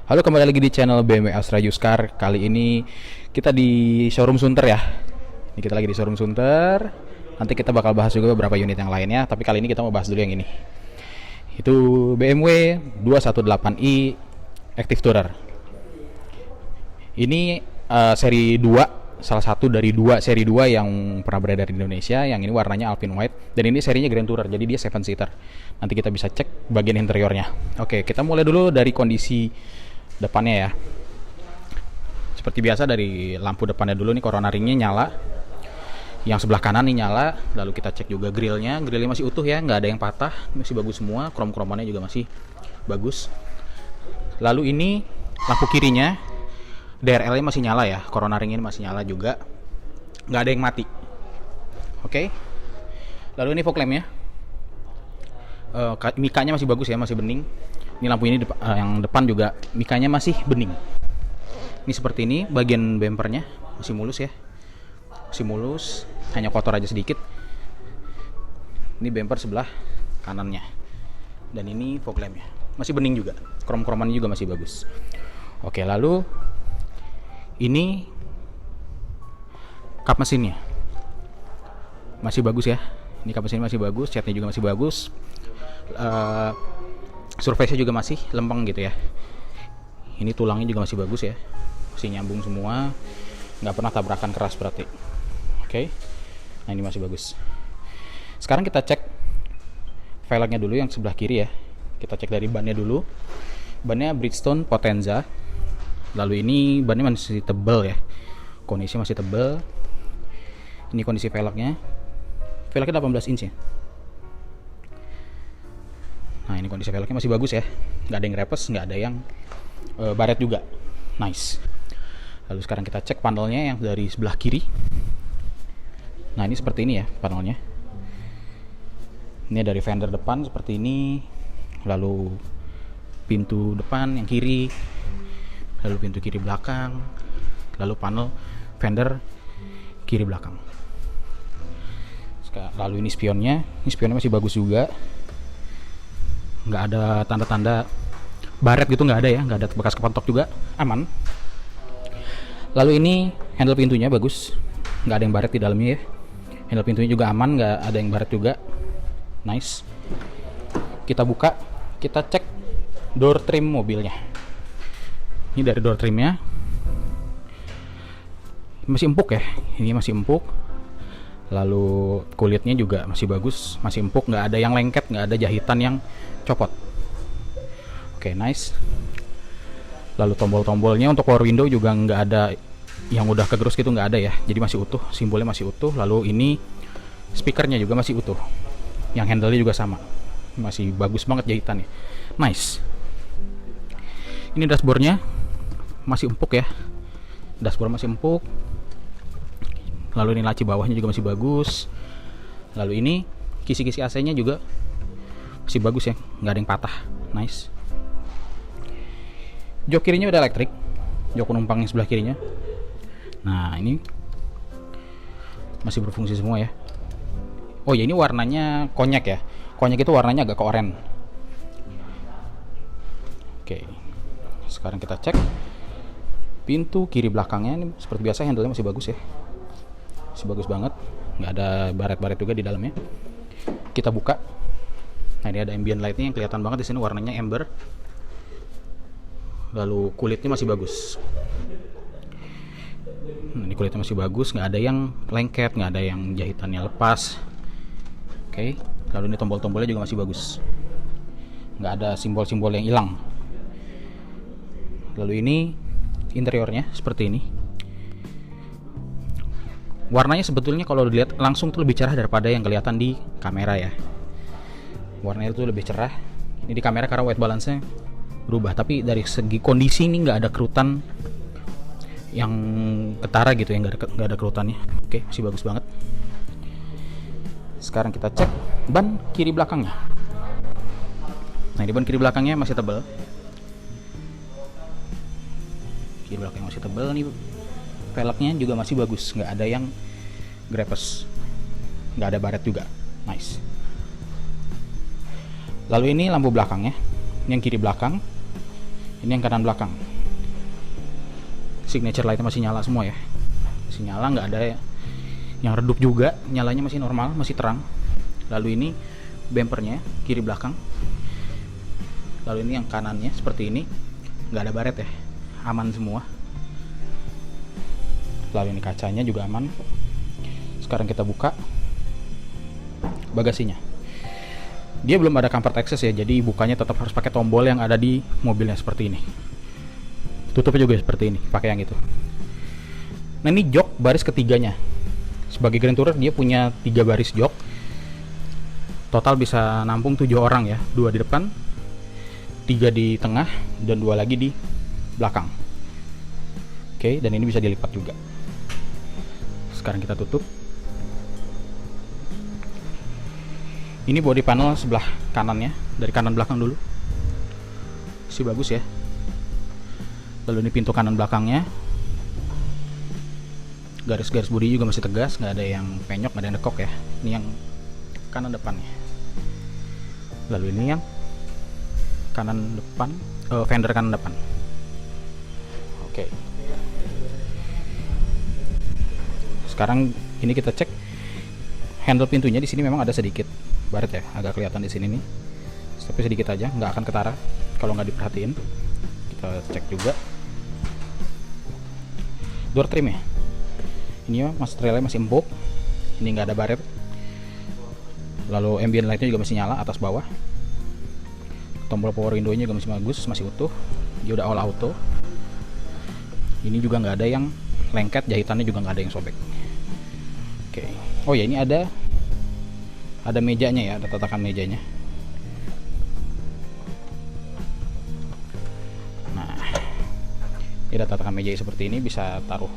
Halo, kembali lagi di channel BMW Astra Used Car. Kali ini kita di showroom Sunter ya. Ini kita lagi di showroom Sunter. Nanti kita bakal bahas juga beberapa unit yang lainnya, tapi kali ini kita mau bahas dulu yang ini. Itu BMW 218i Active Tourer. Ini seri 2, salah satu dari seri 2 yang pernah beredar di Indonesia. Yang ini warnanya Alpine White dan ini serinya Grand Tourer, jadi dia 7 seater. Nanti kita bisa cek bagian interiornya. Oke, kita mulai dulu dari kondisi depannya ya. Seperti biasa dari lampu depannya dulu nih, corona ringnya nyala. Yang sebelah kanan nih nyala. Lalu kita cek juga grillnya masih utuh ya, nggak ada yang patah, masih bagus semua. Krom-kromannya juga masih bagus. Lalu ini lampu kirinya DRL-nya masih nyala ya, corona ring ini masih nyala juga, nggak ada yang mati. Oke. Lalu ini fog lamp-nya, mikanya masih bagus ya, masih bening. Ini lampu ini yang depan juga mikanya masih bening. Ini seperti ini, bagian bumpernya masih mulus ya, masih mulus, hanya kotor aja sedikit. Ini bumper sebelah kanannya, dan ini fog lamp-nya masih bening juga, krom-kromannya juga masih bagus. Oke, lalu ini kap mesinnya masih bagus ya. Ini kap mesinnya masih bagus, catnya juga masih bagus. Surface-nya juga masih lempeng gitu ya. Ini tulangnya juga masih bagus ya, masih nyambung semua, nggak pernah tabrakan keras berarti. Oke. Nah, ini masih bagus. Sekarang kita cek velgnya dulu yang sebelah kiri ya. Kita cek dari bannya dulu. Bannya Bridgestone Potenza. Lalu ini bannya masih tebal ya, kondisi masih tebal. Ini kondisi velgnya 18 inch ya. Nah, ini kondisi velgnya masih bagus ya, nggak ada yang repes, nggak ada yang baret juga, nice. Lalu sekarang kita cek panelnya yang dari sebelah kiri. Nah, ini seperti ini ya panelnya. Ini dari fender depan seperti ini, lalu pintu depan yang kiri, lalu pintu kiri belakang, lalu panel fender kiri belakang. Lalu ini spionnya masih bagus juga, nggak ada tanda-tanda baret gitu, nggak ada ya, nggak ada bekas kepentok juga, aman. Lalu ini handle pintunya bagus, nggak ada yang baret di dalamnya ya. Handle pintunya juga aman, nggak ada yang baret juga, nice. Kita buka, kita cek door trim mobilnya. Ini dari door trimnya masih empuk ya, ini masih empuk. Lalu kulitnya juga masih bagus, masih empuk, nggak ada yang lengket, nggak ada jahitan yang copot. Oke, nice. Lalu tombol-tombolnya untuk power window juga nggak ada yang udah kegerus gitu, nggak ada ya, jadi masih utuh, simbolnya masih utuh. Lalu ini speakernya juga masih utuh, yang handle-nya juga sama, masih bagus banget jahitannya, nice. Ini dashboardnya masih empuk ya, dashboard masih empuk. Lalu ini laci bawahnya juga masih bagus. Lalu ini kisi-kisi AC-nya juga masih bagus ya, nggak ada yang patah, nice. Jok kirinya udah elektrik, jok penumpang yang sebelah kirinya. Nah, ini masih berfungsi semua ya. Oh ya, ini warnanya konyak ya, konyak itu warnanya agak ke oranye. Oke, sekarang kita cek pintu kiri belakangnya. Ini seperti biasa handle-nya masih bagus ya, masih bagus banget, nggak ada baret-baret juga di dalamnya. Kita buka. Nah, ini ada ambient light-nya yang kelihatan banget di sini, warnanya amber. Lalu kulitnya masih bagus. Nah, ini kulitnya masih bagus, nggak ada yang lengket, nggak ada yang jahitannya lepas. Oke. Lalu ini tombol-tombolnya juga masih bagus, nggak ada simbol-simbol yang hilang. Lalu ini interiornya seperti ini. Warnanya sebetulnya kalau dilihat langsung tuh lebih cerah daripada yang kelihatan di kamera ya. Warnanya itu lebih cerah. Ini di kamera karena white balance-nya berubah, tapi dari segi kondisi ini nggak ada kerutan yang ketara gitu ya, nggak ada kerutannya. Oke, masih bagus banget. Sekarang kita cek ban kiri belakangnya. Nah, di ban kiri belakangnya masih tebal. Kiri belakangnya masih tebal nih. Velgnya juga masih bagus, nggak ada yang grepes, nggak ada baret juga, nice. Lalu ini lampu belakangnya, yang kiri belakang Ini yang kanan belakang. Signature lightnya masih nyala semua ya, masih nyala, nggak ada yang redup juga, nyalanya masih normal, masih terang. Lalu ini bumpernya kiri belakang. Lalu ini yang kanannya seperti ini, nggak ada baret ya, aman semua. Lalu ini kacanya juga aman. Sekarang kita buka bagasinya. Dia belum ada comfort access ya, jadi bukanya tetap harus pakai tombol yang ada di mobilnya seperti ini. Tutupnya juga seperti ini, pakai yang itu. Nah, ini jok baris ketiganya. Sebagai Grand Tourer dia punya 3 baris jok. Total bisa nampung 7 orang ya, 2 di depan, 3 di tengah, dan 2 lagi di belakang. Oke, dan ini bisa dilipat juga. Sekarang kita tutup. Ini body panel sebelah kanannya, dari kanan belakang dulu. Masih bagus ya. Lalu ini pintu kanan belakangnya. Garis-garis bodi juga masih tegas, nggak ada yang penyok, nggak ada yang dekok ya. Ini yang kanan depannya. Lalu ini yang kanan depan, fender kanan depan. Oke. Sekarang ini kita cek handle pintunya. Di sini memang ada sedikit baret ya, agak kelihatan di sini nih. Tapi sedikit aja, nggak akan ketara kalau nggak diperhatiin. Kita cek juga. Door trim ya. Ini ya, trailnya masih empuk. Ini nggak ada baret. Lalu ambient lightnya juga masih nyala atas bawah. Tombol power window-nya juga masih bagus, masih utuh. Dia udah all auto. Ini juga nggak ada yang lengket, jahitannya juga nggak ada yang sobek. Oke. Oh ya, ini ada mejanya ya, ada tatakan mejanya. Nah, ini ada tatakan meja seperti ini, bisa taruh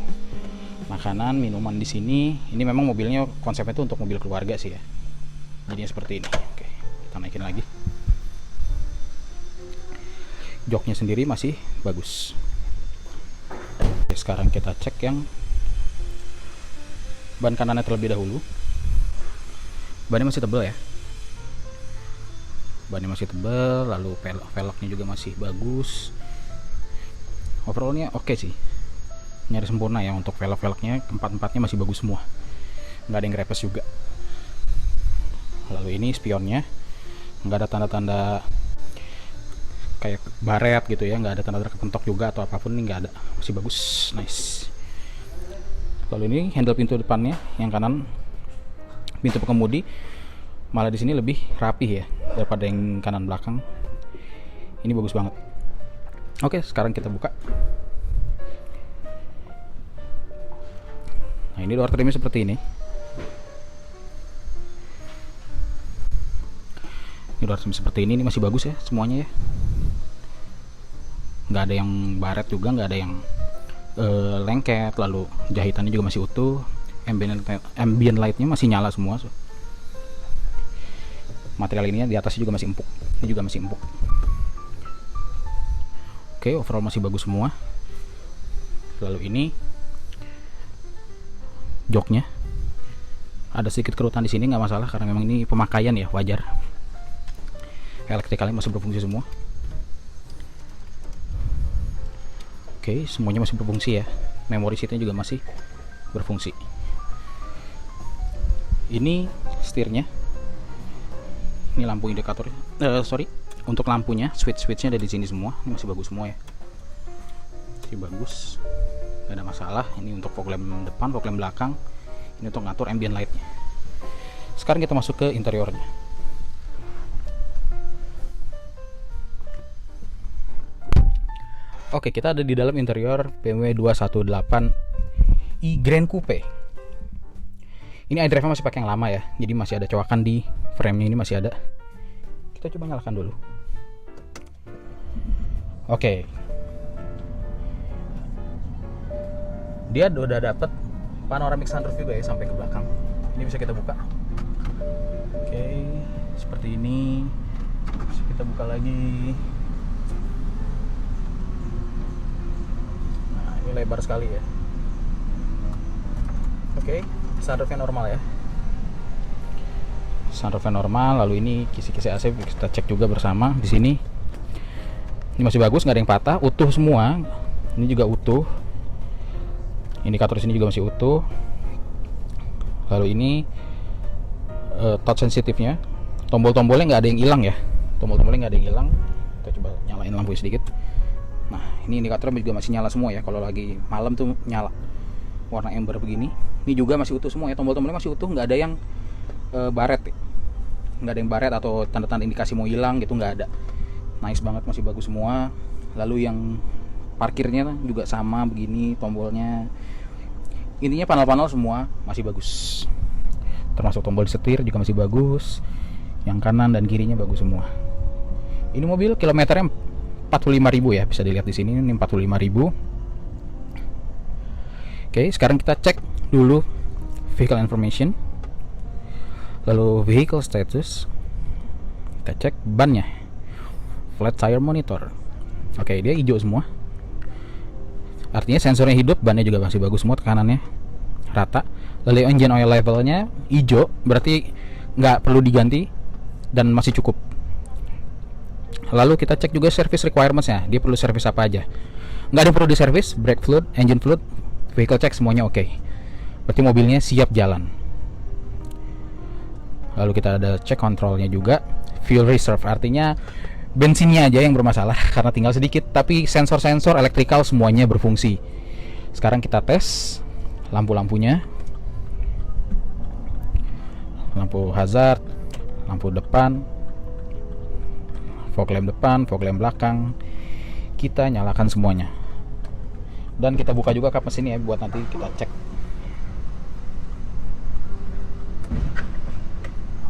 makanan, minuman di sini. Ini memang mobilnya konsepnya itu untuk mobil keluarga sih ya. Jadinya seperti ini. Oke, kita naikin lagi. Joknya sendiri masih bagus. Oke, sekarang kita cek yang ban kanannya terlebih dahulu. Bannya masih tebal ya. Bannya masih tebal, lalu velgnya juga masih bagus. Overallnya oke sih, nyari sempurna ya. Untuk velgnya empat-empatnya masih bagus semua, nggak ada yang grepes juga. Lalu ini spionnya nggak ada tanda-tanda kayak baret gitu ya, nggak ada tanda-tanda kepentok juga atau apapun, ini nggak ada, masih bagus, nice. Lalu ini handle pintu depannya yang kanan, pintu pengemudi malah di sini lebih rapih ya daripada yang kanan belakang. Ini bagus banget. Oke, sekarang kita buka. Nah, ini door trimnya seperti ini. Ini door trim seperti ini masih bagus ya semuanya ya. Nggak ada yang baret juga, nggak ada yang lengket. Lalu jahitannya juga masih utuh. Ambient lightnya masih nyala semua. Material ini di atasnya juga masih empuk. Ini juga masih empuk. Oke, overall masih bagus semua. Lalu ini joknya ada sedikit kerutan di sini, nggak masalah karena memang ini pemakaian ya, wajar. Elektrikalnya masih berfungsi semua. Oke, semuanya masih berfungsi ya. Memory seatnya juga masih berfungsi. Ini setirnya. Ini lampu indikator. Untuk lampunya, switch-switchnya ada di sini semua. Ini masih bagus semua ya. Masih bagus. Gak ada masalah. Ini untuk fog lamp depan, fog lamp belakang. Ini untuk ngatur ambient lightnya. Sekarang kita masuk ke interiornya. Oke, kita ada di dalam interior BMW 218i Grand Coupe. Ini iDrive-nya masih pakai yang lama ya, jadi masih ada coakan di frame-nya, ini masih ada. Kita coba nyalakan dulu. Oke. Dia udah dapet panoramic sunroof juga ya sampai ke belakang. Ini bisa kita buka. Oke, seperti ini. Bisa kita buka lagi. Nah, ini lebar sekali ya. Oke, sunroofnya normal ya. Sunroofnya normal. Lalu ini kisi-kisi AC kita cek juga bersama di sini. Ini masih bagus, nggak ada yang patah, utuh semua. Ini juga utuh. Indikator sini juga masih utuh. Lalu ini touch sensitifnya, tombol-tombolnya nggak ada yang hilang ya. Tombol-tombolnya nggak ada yang hilang. Kita coba nyalain lampu sedikit. Nah, ini indikatornya juga masih nyala semua ya. Kalau lagi malam tuh nyala warna ember begini. Ini juga masih utuh semua ya. Tombol-tombolnya masih utuh, nggak ada yang baret ya. Nggak ada yang baret atau tanda-tanda indikasi mau hilang gitu, nggak ada. Nice banget, masih bagus semua. Lalu yang parkirnya juga sama begini tombolnya. Intinya panel-panel semua masih bagus. Termasuk tombol setir juga masih bagus. Yang kanan dan kirinya bagus semua. Ini mobil kilometernya 45.000 ya, bisa dilihat di sini, ini 45.000. Oke, sekarang kita cek dulu vehicle information. Lalu vehicle status. Kita cek bannya. Flat tire monitor. Oke, dia hijau semua. Artinya sensornya hidup, bannya juga masih bagus semua, tekanannya rata. Lalu engine oil levelnya hijau, berarti nggak perlu diganti dan masih cukup. Lalu kita cek juga service requirements-nya, dia perlu service apa aja. Nggak ada yang perlu di service, brake fluid, engine fluid, vehicle check semuanya oke. Berarti mobilnya siap jalan. Lalu kita ada cek kontrolnya juga, fuel reserve, artinya bensinnya aja yang bermasalah karena tinggal sedikit, tapi sensor-sensor elektrikal semuanya berfungsi. Sekarang kita tes lampu-lampunya. Lampu hazard, lampu depan, fog lamp depan, fog lamp belakang. Kita nyalakan semuanya. Dan kita buka juga kap mesinnya ya, buat nanti kita cek.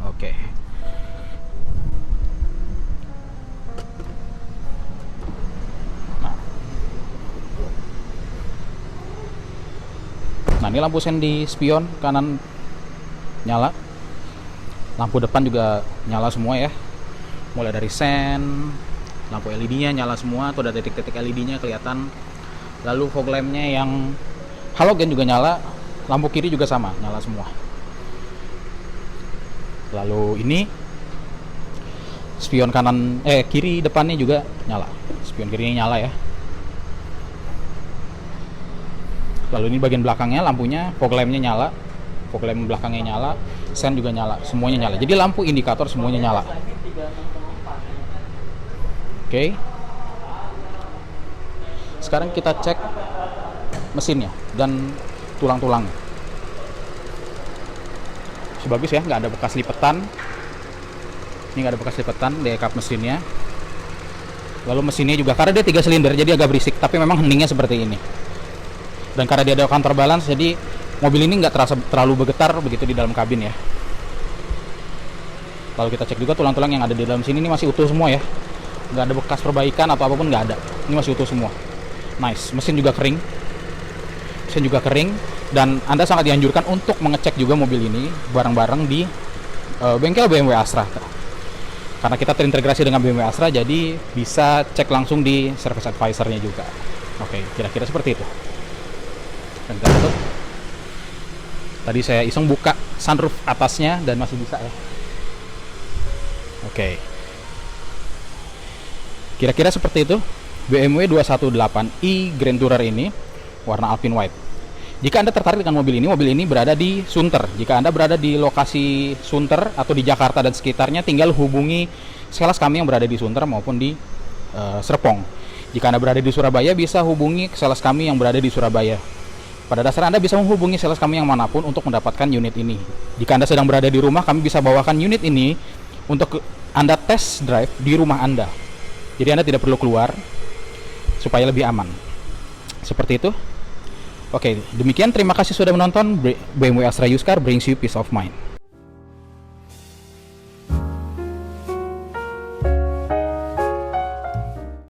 Oke. Nah, ini lampu sen di spion kanan nyala. Lampu depan juga nyala semua ya. Mulai dari sen, lampu LED-nya nyala semua, tuh ada titik-titik LED-nya kelihatan. Lalu fog lamp-nya yang halogen juga nyala, lampu kiri juga sama, nyala semua. Lalu ini spion kanan kiri depannya juga nyala. Spion kirinya nyala ya. Lalu ini bagian belakangnya lampunya, fog lamp-nya nyala, fog lamp belakangnya nyala, sen juga nyala, semuanya nyala. Jadi lampu indikator semuanya nyala. Oke. Sekarang kita cek mesinnya dan tulang-tulangnya. Bagus ya, nggak ada bekas lipetan. Ini nggak ada bekas lipetan di kap mesinnya. Lalu mesinnya juga, karena dia 3 silinder jadi agak berisik, tapi memang heningnya seperti ini. Dan karena dia ada counterbalance, jadi mobil ini nggak terasa terlalu bergetar begitu di dalam kabin ya. Lalu kita cek juga tulang-tulang yang ada di dalam sini, ini masih utuh semua ya, nggak ada bekas perbaikan atau apapun, nggak ada. Ini masih utuh semua. Nice. Mesin juga kering. Dan Anda sangat dianjurkan untuk mengecek juga mobil ini bareng-bareng di bengkel BMW Astra. Karena kita terintegrasi dengan BMW Astra, jadi bisa cek langsung di service advisor-nya juga. Oke, kira-kira seperti itu. Dan kita tutup. Tadi saya iseng buka sunroof atasnya dan masih bisa ya. Oke. Kira-kira seperti itu BMW 218i Grand Tourer ini warna Alpine White. Jika Anda tertarik dengan mobil ini berada di Sunter. Jika Anda berada di lokasi Sunter atau di Jakarta dan sekitarnya, tinggal hubungi sales kami yang berada di Sunter maupun di Serpong. Jika Anda berada di Surabaya, bisa hubungi sales kami yang berada di Surabaya. Pada dasarnya Anda bisa menghubungi sales kami yang manapun untuk mendapatkan unit ini. Jika Anda sedang berada di rumah, kami bisa bawakan unit ini untuk Anda test drive di rumah Anda. Jadi Anda tidak perlu keluar supaya lebih aman. Seperti itu. Oke, demikian, terima kasih sudah menonton. BMW Astra Used Car brings you peace of mind.